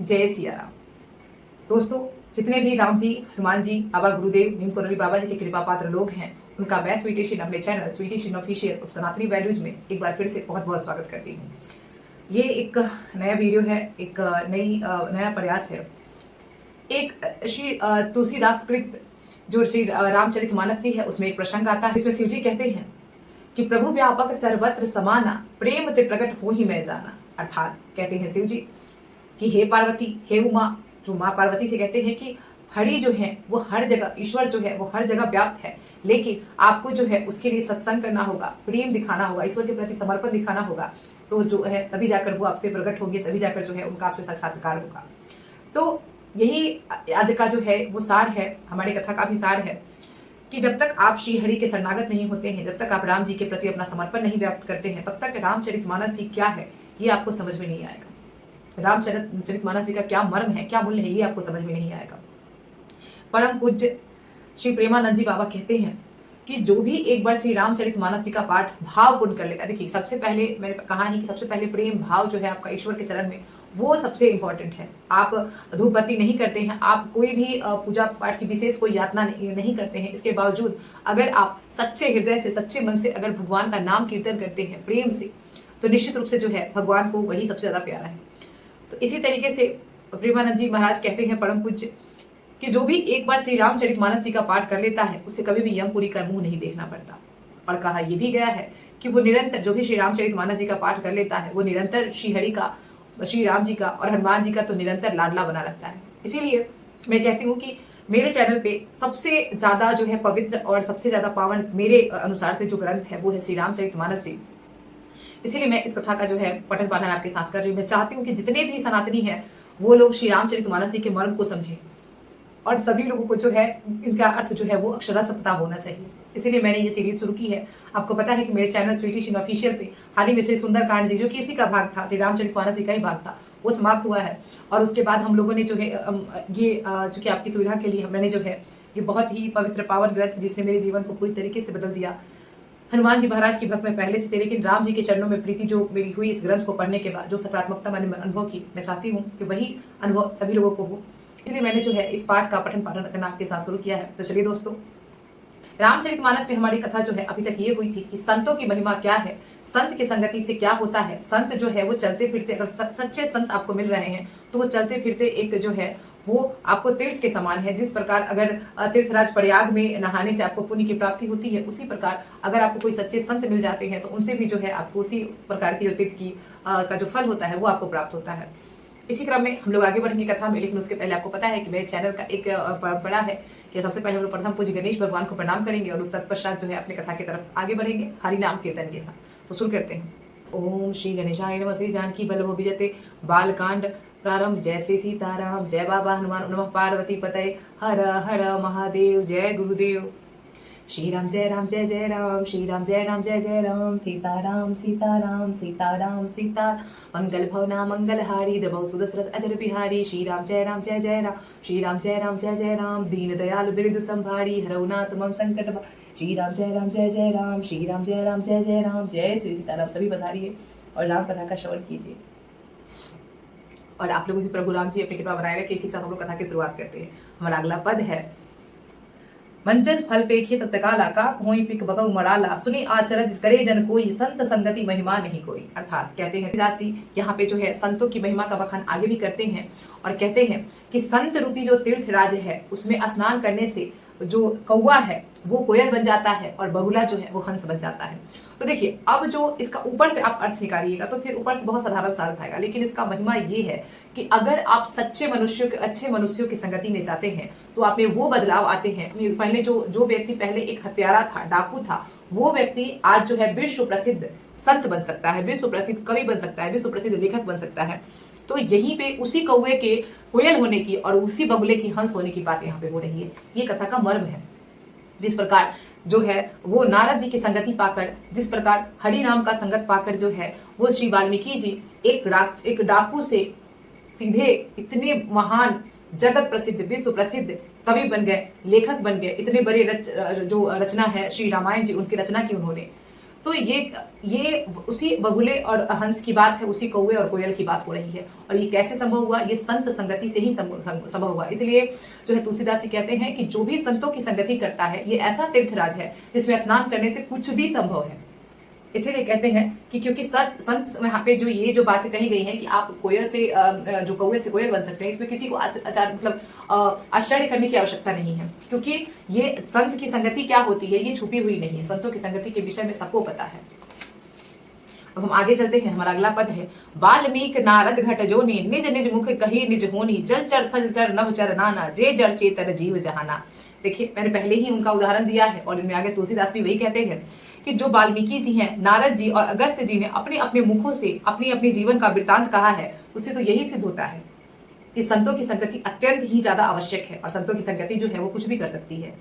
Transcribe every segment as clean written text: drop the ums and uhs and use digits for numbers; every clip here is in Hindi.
जय सिया राम। दोस्तों, जितने भी राम जी, हनुमान जी, बाबा गुरुदेव, नीम कोरोली बाबा जी के कृपा पात्र लोग हैं, उनका मैं स्वीटी शिन अपने चैनल स्वीटी शिन ऑफिशियल सनातनी वैल्यूज में एक बार फिर से बहुत बहुत स्वागत करती हूँ। ये एक नया वीडियो है, एक नया प्रयास है। एक श्री तुलसीदास कृत जो श्री रामचरितमानस जी है, उसमें एक प्रसंग आता है जिसमें शिव जी कहते हैं कि प्रभु व्यापक सर्वत्र समाना, प्रेम ते प्रकट हो ही मैं जाना। अर्थात कहते हैं शिव जी कि हे पार्वती, हे उमा, जो माँ पार्वती से कहते हैं कि हरि जो है वो हर जगह, ईश्वर जो है वो हर जगह व्याप्त है, लेकिन आपको जो है उसके लिए सत्संग करना होगा, प्रेम दिखाना होगा, ईश्वर के प्रति समर्पण दिखाना होगा, तो जो है तभी जाकर वो आपसे प्रकट होंगे, तभी जाकर जो है उनका आपसे साक्षात्कार होगा। तो यही आज का जो है वो सार है, हमारी कथा का भी सार है कि जब तक आप श्री हरि के शरणागत नहीं होते हैं, जब तक आप राम जी के प्रति अपना समर्पण नहीं व्यक्त करते हैं, तब तक रामचरितमानस जी क्या है ये आपको समझ में नहीं आएगा। रामचरितमानस जी का क्या मर्म है, क्या मूल्य है, ये आपको समझ में नहीं आएगा। परम पूज्य श्री प्रेमानंद जी बाबा कहते हैं कि जो भी एक बार श्री रामचरितमानस जी का पाठ भावपूर्ण कर लेता है, देखिए सबसे पहले मैंने कहा है कि सबसे पहले प्रेम भाव जो है आपका ईश्वर के चरण में, वो सबसे इंपॉर्टेंट है। आप धूप बत्ती नहीं करते हैं, आप कोई भी पूजा पाठ की विशेष कोई यातना नहीं करते हैं, इसके बावजूद अगर आप सच्चे हृदय से, सच्चे मन से अगर भगवान का नाम कीर्तन करते हैं प्रेम से, तो निश्चित रूप से जो है भगवान को वही सबसे ज्यादा प्यारा है। तो इसी तरीके से प्रेमानंद जी महाराज कहते हैं परम पूज्य कि जो भी एक बार श्री रामचरितमानस जी का पाठ कर लेता है, उसे कभी भी यमपुरी का मुंह नहीं देखना पड़ता। और कहा यह भी गया है कि वो निरंतर, जो भी श्री रामचरितमानस जी का पाठ कर लेता है, वो निरंतर श्री हरि का, श्री राम जी का और हनुमान जी का तो निरंतर लाडला बना रहता है। इसीलिए मैं कहती हूँ कि मेरे चैनल पे सबसे ज्यादा जो है पवित्र और सबसे ज्यादा पावन मेरे अनुसार से जो ग्रंथ है वो है श्री रामचरितमानस जी। इसीलिए मैं इस कथा का जो है पठन पाठन आपके साथ कर रही हूँ। मैं चाहती हूँ कि जितने भी सनातनी हैं वो लोग श्री रामचरितमानस जी के मर्म को समझें, और सभी लोगों को जो है इनका अर्थ जो है वो अक्षरशः पता होना चाहिए। इसीलिए मैंने ये सीरीज शुरू की है। आपको पता है कि मेरे चैनल स्वीटी शिन ऑफिशियल पे हाल ही में श्री सुंदरकांड जी, जो कि इसी का भाग था, श्री रामचरितमानस जी का ही भाग था, वो समाप्त हुआ है। और उसके बाद हम लोगों ने जो है ये जो कि आपकी सुविधा के लिए मैंने जो है ये बहुत ही पवित्र पावन ग्रंथ, जिसने मेरे जीवन को पूरी तरीके से बदल दिया। हनुमान जी महाराज की भक्त में पहले से थे, लेकिन राम जी के चरणों में प्रीति जो मेरी हुई इस ग्रंथ को पढ़ने के बाद, जो सकारात्मकता मैंने अनुभव की, मैं चाहती हूँ कि वही अनुभव सभी लोगों को हो। इसलिए मैंने जो है इस पाठ का पठन पाठन करना आपके साथ शुरू किया है। तो चलिए दोस्तों, रामचरितमानस में हमारी कथा जो है अभी तक ये हुई थी कि संतों की महिमा क्या है, संत की संगति से क्या होता है। संत जो है वो चलते फिरते, अगर सच्चे संत आपको मिल रहे हैं तो वो चलते फिरते एक जो है वो आपको तीर्थ के समान है। जिस प्रकार अगर तीर्थराज प्रयाग में नहाने से आपको पुण्य की प्राप्ति होती है, उसी प्रकार अगर आपको कोई सच्चे संत मिल जाते हैं तो उनसे भी जो है आपको उसी प्रकार की जो तीर्थ की का जो फल होता है वो आपको प्राप्त होता है। इसी क्रम में हम लोग आगे बढ़ेंगे कथा में, लेकिन उसके पहले आपको पता है कि मेरे चैनल का एक परंपरा है कि सबसे पहले हम लोग प्रथम पूज्य गणेश भगवान को प्रणाम करेंगे और उस तत्पश्चात जो है अपने कथा की तरफ आगे बढ़ेंगे हरि नाम कीर्तन के साथ। तो शुरू करते हैं। ओम श्री गणेशाय नमः। श्री जानकी बल्लभ विजयते बालकांड प्रारंभ। जय श्री सीताराम, जय बाबा हनुमान, नमः पार्वती पतये, हर हर महादेव, जय गुरुदेव। श्री राम जय राम जय जय राम, श्री राम जय राम जय जय राम, सीताराम सीताराम सीताराम सीता, मंगल भवना मंगल हारी, द्रवौ सुदशरथ अजर बिहारी। श्री राम जय राम जय जय राम, श्री राम जय राम जय जय राम, दीन दयाल बिरदु संभारी, हरौ नाथ मम संकट। श्री राम जय राम जय जय राम, श्री राम जय राम जय जय राम, जय श्री सीताराम। सभी पधारिए और राम कथा का श्रवण कीजिए। और आप लोग भी प्रभु राम जी अपनी कृपा बनाए रखें। इसी के साथ हम लोग कथा की शुरुआत करते हैं। हमारा अगला पद है, मंजन फल पेखिए तत्काला, का कोई पिक बगौ मराला, सुनी आचरज करे जन कोई, संत संगति महिमा नहीं कोई। अर्थात कहते हैं तुलसीदास जी यहाँ पे जो है संतों की महिमा का बखान आगे भी करते हैं और कहते हैं कि संत रूपी जो तीर्थ राज है उसमें स्नान करने से जो कौवा है वो कोयल बन जाता है और बगुला जो है वो हंस बन जाता है। तो देखिए, अब जो इसका ऊपर से आप अर्थ निकालिएगा तो फिर ऊपर से बहुत साधारण सा अर्थ आएगा, लेकिन इसका महिमा ये है कि अगर आप सच्चे मनुष्यों के, अच्छे मनुष्यों की संगति में जाते हैं तो आप में वो बदलाव आते हैं। पहले जो व्यक्ति पहले एक हत्यारा था, डाकू था, वो व्यक्ति आज जो है विश्व प्रसिद्ध संत बन सकता है, विश्व प्रसिद्ध कवि बन सकता है, विश्व प्रसिद्ध लेखक बन सकता है। तो यहीं पे उसी कौवे के कोयल होने की और उसी बगुले की हंस होने की बात यहाँ पे हो रही है। ये कथा का मर्म है। जिस प्रकार जो है वो नारद जी की संगति पाकर, जिस प्रकार हरि नाम का संगत पाकर जो है वो श्री वाल्मीकि जी एक डाकू से सीधे इतने महान जगत प्रसिद्ध विश्व प्रसिद्ध कवि बन गए, लेखक बन गए। इतने बड़े जो रचना है श्री रामायण जी, उनकी रचना की उन्होंने। तो ये उसी बगुले और हंस की बात है, उसी कौवे और कोयल की बात हो रही है। और ये कैसे संभव हुआ? ये संत संगति से ही संभव हुआ। इसलिए जो है तुलसीदास जी कहते हैं कि जो भी संतों की संगति करता है, ये ऐसा तीर्थराज है जिसमें स्नान करने से कुछ भी संभव है। इसीलिए कहते हैं कि क्योंकि संत यहाँ पे जो बातें कही गई है कि आप कोयल से जो कौवे से कोयल बन सकते हैं, इसमें किसी को आश्चर्य करने की आवश्यकता नहीं है, क्योंकि ये संत की संगति क्या होती है ये छुपी हुई नहीं है। संतों की संगति के विषय में सबको पता है। अब हम आगे चलते हैं। हमारा अगला पद है, वाल्मीक नारद घट जोनी, निज निज मुख कही निज होनी, जल चर थल चर नभ चर नाना, जे जड़ चेतन जीव जहाना। देखिए, मैंने पहले ही उनका उदाहरण दिया है और इनमें आगे तुलसीदास भी वही कहते हैं कि जो वाल्मीकि जी हैं, नारद जी और अगस्त्य जी ने अपने अपने मुखों से अपनी अपनी जीवन का वृत्तांत कहा है, उससे तो यही सिद्ध होता है कि संतों की संगति अत्यंत ही ज्यादा आवश्यक है और संतों की संगति जो है वो कुछ भी कर सकती है।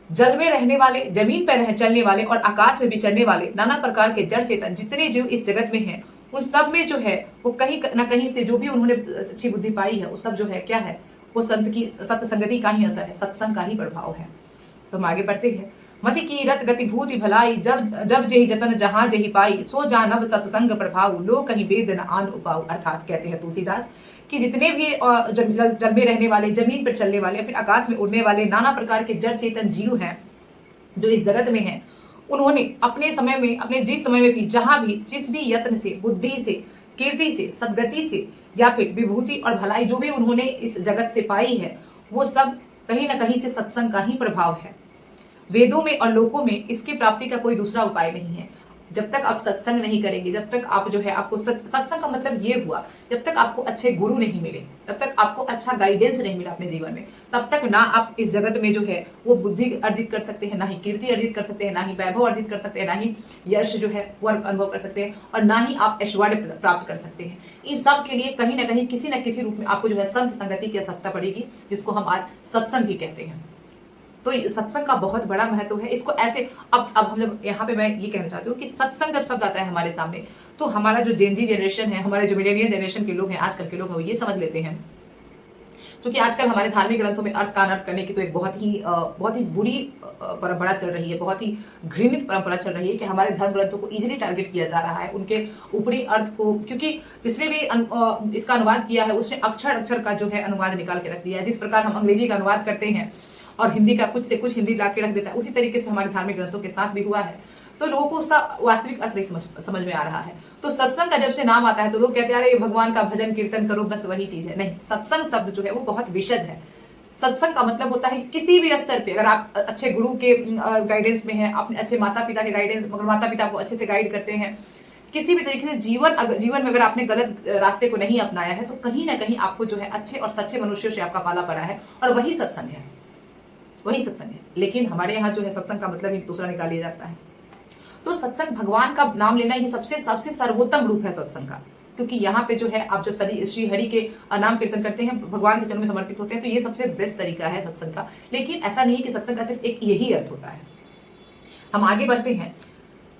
जल में रहने वाले, जमीन पर चलने वाले और आकाश में विचरने वाले नाना प्रकार के जड़ चेतन जितने जीव इस जगत में हैं, उन सब में जो है वो कहीं न कहीं से जो भी उन्होंने अच्छी बुद्धि पाई है, वो सब जो है क्या है, वो संत की सत्संगति का ही असर है, सत्संग का ही प्रभाव है। तो हम आगे बढ़ते हैं। मति की रत गति भूति भलाई, जब जेहि जतन जहां जेहि पाई, सो जानब सत्संग प्रभाव, लो कहीं वेद न आन उपाऊ। अर्थात कहते हैं तुलसीदास कि जितने भी जल में रहने वाले, जमीन पर चलने वाले, फिर आकाश में उड़ने वाले नाना प्रकार के जड़ चेतन जीव हैं जो इस जगत में हैं, उन्होंने अपने समय में, अपने जिस समय में भी, जहां भी, जिस भी यत्न से, बुद्धि से, कीर्ति से, सदगति से या फिर विभूति और भलाई जो भी उन्होंने इस जगत से पाई है, वो सब कहीं ना कहीं से सत्संग का ही प्रभाव है। वेदों में और लोकों में इसकी प्राप्ति का कोई दूसरा उपाय नहीं है। जब तक आप सत्संग नहीं करेंगे, जब तक आप जो है आपको सत्संग का मतलब ये हुआ, जब तक आपको अच्छे गुरु नहीं मिले, तब तक आपको अच्छा गाइडेंस नहीं मिला अपने जीवन में, तब तक ना आप इस जगत में जो है वो बुद्धि अर्जित कर सकते हैं, ना ही कीर्ति अर्जित कर सकते हैं, ना ही वैभव अर्जित कर सकते हैं, ना ही यश जो है वो अनुभव कर सकते हैं, और ना ही आप ऐश्वर्य प्राप्त कर सकते हैं। इन सब के लिए कहीं ना कहीं किसी न किसी रूप में आपको जो है संत संगति की आवश्यकता पड़ेगी, जिसको हम आज सत्संग भी कहते हैं। तो सत्संग का बहुत बड़ा महत्व है। इसको ऐसे अब हम जब यहाँ पे मैं ये कहना चाहती हूँ कि सत्संग जब शब्द आता है हमारे सामने, तो हमारा जो जेनजी जनरेशन है, हमारे जो मिलेनियल जनरेशन के लोग हैं, आजकल के लोग हैं, वो ये समझ लेते हैं, क्योंकि आजकल हमारे धार्मिक ग्रंथों में अर्थ का अनर्थ करने की तो एक बहुत ही बुरी परंपरा चल रही है, बहुत ही घृणित परंपरा चल रही है कि हमारे धर्म ग्रंथों को इजीली टारगेट किया जा रहा है, उनके ऊपरी अर्थ को, क्योंकि जिसने भी इसका अनुवाद किया है उसने अक्षर अक्षर का जो है अनुवाद निकाल के रख दिया है। जिस प्रकार हम अंग्रेजी का अनुवाद करते हैं और हिंदी का कुछ से कुछ हिंदी ला के रख देता है, उसी तरीके से हमारे धार्मिक ग्रंथों के साथ भी हुआ है। तो लोगों को उसका वास्तविक अर्थ नहीं समझ में आ रहा है। तो सत्संग का जब से नाम आता है तो लोग कहते हैं अरे भगवान का भजन कीर्तन करो, बस वही चीज है। नहीं, सत्संग शब्द जो है वो बहुत विशद है। सत्संग का मतलब होता है किसी भी स्तर पे, अगर आप अच्छे गुरु के गाइडेंस में हैं, अपने अच्छे माता पिता के गाइडेंस, मगर माता पिता को अच्छे से गाइड करते हैं, किसी भी तरीके से जीवन में अगर आपने गलत रास्ते को नहीं अपनाया है, तो कहीं ना कहीं आपको जो है अच्छे और सच्चे मनुष्यों से आपका पाला पड़ा है, और वही सत्संग है, वही सत्संग है। लेकिन हमारे यहाँ जो है सत्संग का मतलब ही दूसरा निकाल लिया जाता है। तो सत्संग, भगवान का नाम लेना, ये सबसे सर्वोत्तम रूप है सत्संग का, क्योंकि यहाँ पे जो है आप जब श्री हरि के नाम कीर्तन करते हैं, भगवान के चरणों में समर्पित होते हैं, तो ये सबसे बेस्ट तरीका है सत्संग का। लेकिन ऐसा नहीं है कि सत्संग का सिर्फ एक यही अर्थ होता है। हम आगे बढ़ते हैं।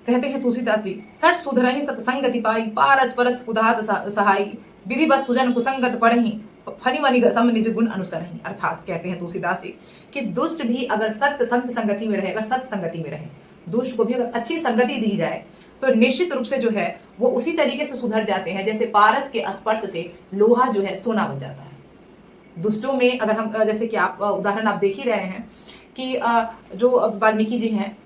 कहते हैं तुलसीदास जी, सठ सुधरहि सत्संगति पाई, पारस परस उदात सहाई, विधि बस सुजन कुसंगत पढ़ही, फनी मनी सम निज गुण अनुसरहि। अर्थात कहते हैं तुलसीदास जी कि दुष्ट भी अगर संत संगति में रहे, अगर सत्संगति में रहे, दुष्ट को भी अगर अच्छी संगति दी जाए, तो निश्चित रूप से जो है वो उसी तरीके से सुधर जाते हैं जैसे पारस के स्पर्श से लोहा जो है सोना बन जाता है। दुष्टों में अगर हम, जैसे कि आप उदाहरण आप देख ही रहे हैं कि जो वाल्मीकि जी हैं,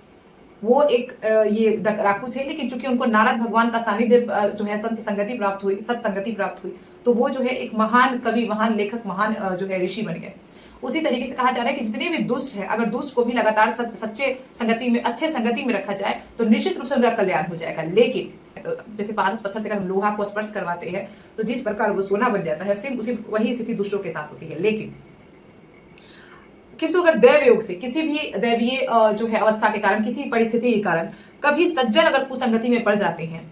वो एक ये डाकू थे, लेकिन चूंकि उनको नारद भगवान का सानिध्य जो है सत्संगति प्राप्त हुई, तो वो जो है एक महान कवि, महान लेखक, महान जो है ऋषि बन गए। उसी तरीके से कहा जा रहा है कि जितने भी दुष्ट हैं, अगर दुष्ट को भी लगातार सच्चे संगति में, अच्छे संगति में रखा जाए, तो निश्चित रूप से उनका कल्याण हो जाएगा। लेकिन तो जैसे पारस पत्थर से अगर हम लोहा को स्पर्श करवाते हैं, तो जिस प्रकार वो सोना बन जाता है, सेम उसी वही स्थिति दुष्टों के साथ होती है। किंतु अगर दैव योग से, किसी भी दैवीय जो है अवस्था के कारण, किसी परिस्थिति के कारण कभी सज्जन अगर कुसंगति में पड़ जाते हैं,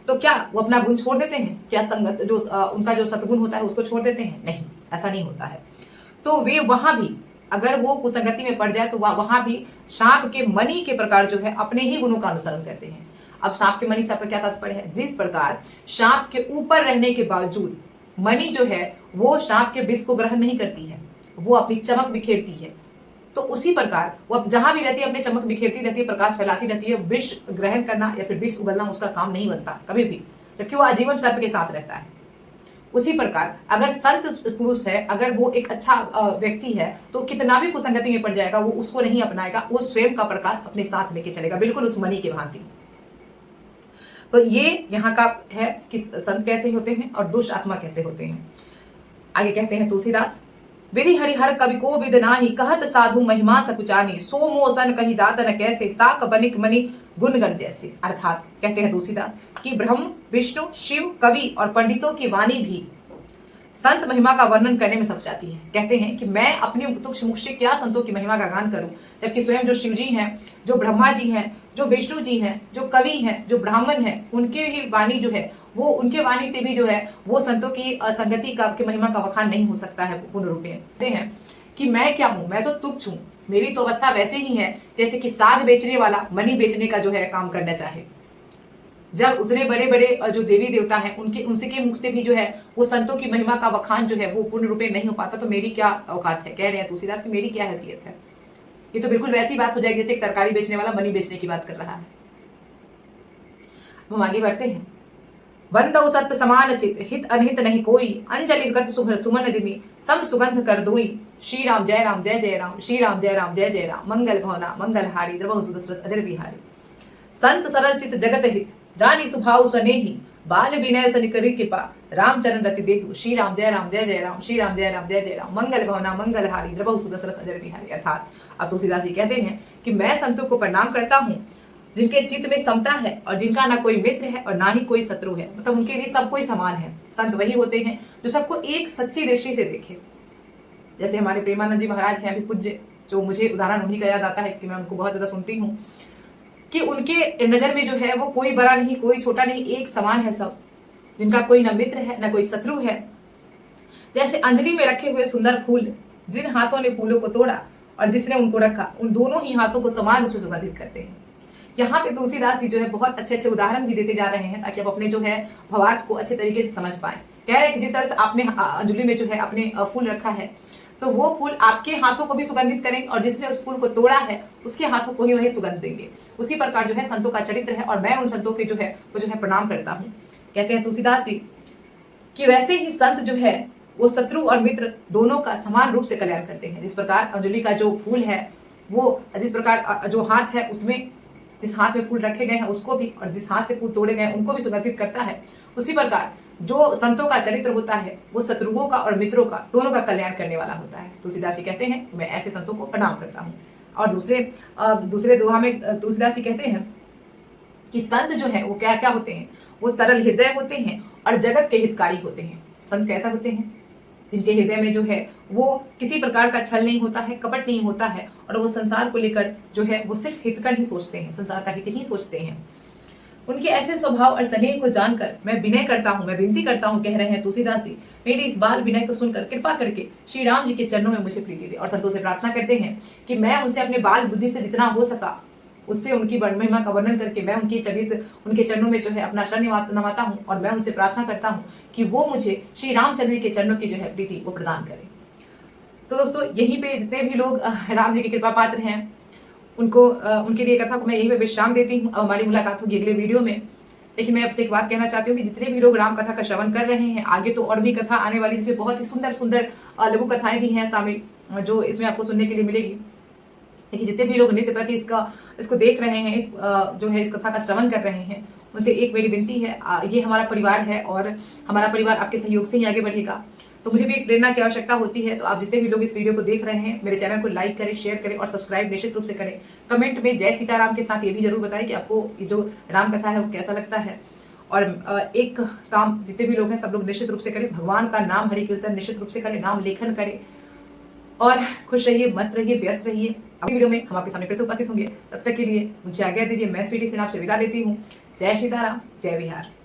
तो क्या वो अपना गुण छोड़ देते हैं? क्या संगत जो उनका जो सद्गुण होता है उसको छोड़ देते हैं? नहीं, ऐसा नहीं होता है। तो वे वहां भी, अगर वो कुसंगति में पड़ जाए, तो वहां भी सांप के मणि के प्रकार जो है अपने ही गुणों का अनुसरण करते हैं। अब सांप के मणि से आपका क्या तात्पर्य है? जिस प्रकार सांप के ऊपर रहने के बावजूद मणि जो है वो सांप के विष को ग्रहण नहीं करती है, वो अपनी चमक बिखेरती है, तो तो उसी प्रकार वो अब जहां भी रहती है अपने चमक बिखेरती रहती है, प्रकाश फैलाती रहती है। विष ग्रहण करना या फिर विष उगलना उसका काम नहीं बनता कभी भी, जबकि वो आजीवन सर्प के साथ रहता है। उसी प्रकार अगर संत पुरुष है, अगर वो एक अच्छा व्यक्ति है, तो कितना भी कुसंगति में पड़ जाएगा वो उसको नहीं अपनाएगा, वो स्वयं का प्रकाश अपने साथ लेके चलेगा, बिल्कुल उस मणि के भांति। तो ये यहाँ का है कि संत कैसे होते हैं और दुष्ट आत्मा कैसे होते हैं। आगे कहते हैं तुलसीदास, विधि हरिहर कवि को विद नाही, कहत साधु महिमा सकुचानी, सो मोसन कही जात न कैसे, साक बनिक मणि गुणगण जैसे। अर्थात कहते हैं तुलसीदास कि ब्रह्म, विष्णु, शिव, कवि और पंडितों की वाणी भी संत महिमा का वर्णन करने में सक जाती है। कहते हैं कि मैं अपने तुक्ष मुख से क्या संतों की महिमा का गान करूं, जबकि स्वयं जो शिव जी हैं, जो ब्रह्मा जी हैं, जो विष्णु जी हैं, जो कवि हैं, जो ब्राह्मण हैं, उनकी भी वाणी जो है वो, उनके वाणी से भी जो है वो संतों की संगति का की महिमा का वखान नहीं हो सकता है पूर्ण रूप में। कहते हैं कि मैं क्या हूं, मैं तो तुच्छ हूं, मेरी तो अवस्था वैसे ही है जैसे कि साग बेचने वाला मणि बेचने का जो है काम करना चाहे। जब उतने बड़े बड़े जो देवी देवता हैं उनसे के मुख से भी जो है वो संतों की महिमा का वखान जो है वो पूर्ण रूप में नहीं हो पाता, तो मेरी क्या औकात है। कह रहे हैं तुलसीदास की मेरी क्या हैसियत है। ये तो बिल्कुल वैसी बात हो जाएगी जैसे एक तरकारी बेचने वाला मनी बेचने की बात कर रहा है। हम आगे बढ़ते हैं। बंदौ सत्य समान चित, हित अनहित नहीं कोई, अंजलि गत सुमन जिमी, सम सुगंध कर दोई। श्री राम जय राम जय जय राम, श्री राम जय राम जय जय राम, मंगल भवना मंगल हारी, द्रवहु सुदशरथ अजर बिहारी। संत सरल चित जगत हित, जानी सुभाव सनेही, बाल विनय सनिकरी कृपा, रामचरण रति देहु। श्री राम जय राम जय जय राम, श्री राम जय राम जय जय राम, मंगल भवना मंगल हारी, द्रवहु सुदशरथ अजर बिहारी। अर्थात अब तुलसीदास जी कहते हैं कि मैं संतों को प्रणाम करता हूँ जिनके चित्त में समता है और जिनका ना कोई मित्र है और ना ही कोई शत्रु है, मतलब उनके लिए सब कोई समान है। संत वही होते हैं जो सबको एक सच्ची दृष्टि से देखे। जैसे हमारे प्रेमानंद जी महाराज हैं अभी पूज्य, जो मुझे उदाहरण उन्हीं का याद आता है कि मैं उनको बहुत ज्यादा सुनती हूँ, कि उनके नजर में जो है वो कोई बड़ा नहीं, कोई छोटा नहीं, एक समान है सब, जिनका कोई ना मित्र है ना कोई शत्रु है। जैसे अंजलि में रखे हुए सुंदर फूल, जिन हाथों ने फूलों को तोड़ा और जिसने उनको रखा, उन दोनों ही हाथों को समान रूप से सुगंधित करते हैं। यहाँ पे तुलसीदास जी जो है बहुत अच्छे अच्छे उदाहरण भी देते जा रहे हैं ताकि आप अपने जो है भावार्थ को अच्छे तरीके से समझ पाए। कह रहे हैं कि जिस तरह से आपने अंजलि में जो है आपने फूल रखा है, तो वो फूल आपके हाथों को भी सुगंधित करेंगे और जिसने उस फूल को तोड़ा है उसके हाथों को ही वही सुगंध देंगे। उसी प्रकार जो है संतों का चरित्र है और मैं उन संतों के जो है वो जो है प्रणाम करता हूँ। कहते हैं तुलसीदास जी कि वैसे ही संत जो है वो शत्रु और मित्र दोनों का समान रूप से कल्याण करते हैं। जिस प्रकार अंजलि का जो फूल है वो, जिस प्रकार जो हाथ है उसमें, जिस हाथ में फूल रखे गए हैं उसको भी, और जिस हाथ से फूल तोड़े गए हैं उनको भी सुगंधित करता है, उसी प्रकार जो संतों का चरित्र होता है वो शत्रुओं का और मित्रों का दोनों का कल्याण करने वाला होता है। तुलसीदास जी कहते हैं मैं ऐसे संतों को प्रणाम करता हूँ। और दूसरे दोहा में तुलसीदास जी कहते हैं कि संत जो है वो क्या क्या होते हैं, वो सरल हृदय होते हैं और जगत के हितकारी होते हैं। संत कैसा होते हैं, जिनके हृदय में जो है वो किसी प्रकार का छल नहीं होता है, कपट नहीं होता है, और वो संसार को लेकर जो है वो सिर्फ हितकर ही सोचते हैं, संसार का हित ही सोचते हैं। उनके ऐसे स्वभाव और स्नेह को जानकर मैं विनय करता हूँ, मैं विनती करता हूँ, कह रहे हैं तुलसीदास जी, मेरी इस बाल विनय को सुनकर कृपा करके श्री राम जी के चरणों में मुझे प्रीति दे। और संतों से प्रार्थना करते हैं कि मैं उनसे अपने बाल बुद्धि से जितना हो सका उससे उनकी महिमा का वर्णन करके मैं उनके चरित्र, उनके चरणों में जो है अपना शरण नवाता हूँ, और मैं उनसे प्रार्थना करता हूँ कि वो मुझे श्री रामचंद्र के चरणों की जो है प्रीति वो प्रदान करें। तो दोस्तों यहीं पे जितने भी लोग राम जी के कृपा पात्र हैं उनको उनके लिए कथा को मैं यहीं पे विश्राम देती हूँ। अब हमारी मुलाकात होगी अगले वीडियो में। लेकिन मैं आपसे एक बात कहना चाहती हूँ कि जितने भी लोग राम कथा का श्रवण कर रहे हैं, आगे तो और भी कथा आने वाली, जिससे बहुत ही सुंदर सुंदर लघु कथाएं भी हैं शामिल, जो इसमें आपको सुनने के लिए मिलेगी। लेकिन जितने भी लोग नित्य प्रति इसको देख रहे हैं, जो है इस कथा का श्रवण कर रहे हैं, उनसे एक मेरी विनती है, ये हमारा परिवार है और हमारा परिवार आपके सहयोग से ही आगे बढ़ेगा। तो मुझे भी एक प्रेरणा की आवश्यकता होती है। तो आप जितने भी लोग इस वीडियो को देख रहे हैं, मेरे चैनल को लाइक करें, शेयर करें और सब्सक्राइब निश्चित रूप से करें। कमेंट में जय सीताराम के साथ ये भी जरूर बताएं कि आपको ये जो राम कथा है वो कैसा लगता है। और एक काम जितने भी लोग हैं सब लोग निश्चित रूप से करें, भगवान का नाम हरि कीर्तन निश्चित रूप से करें, नाम लेखन करें और खुश रहिए, मस्त रहिए, व्यस्त रहिए। अगली वीडियो में हम आपके सामने फिर से उपस्थित होंगे। तब तक के लिए मुझे आज्ञा दीजिए। मैं स्वीटी सिन्हा आपसे विदा लेती हूँ। जय सीताराम, जय बिहार।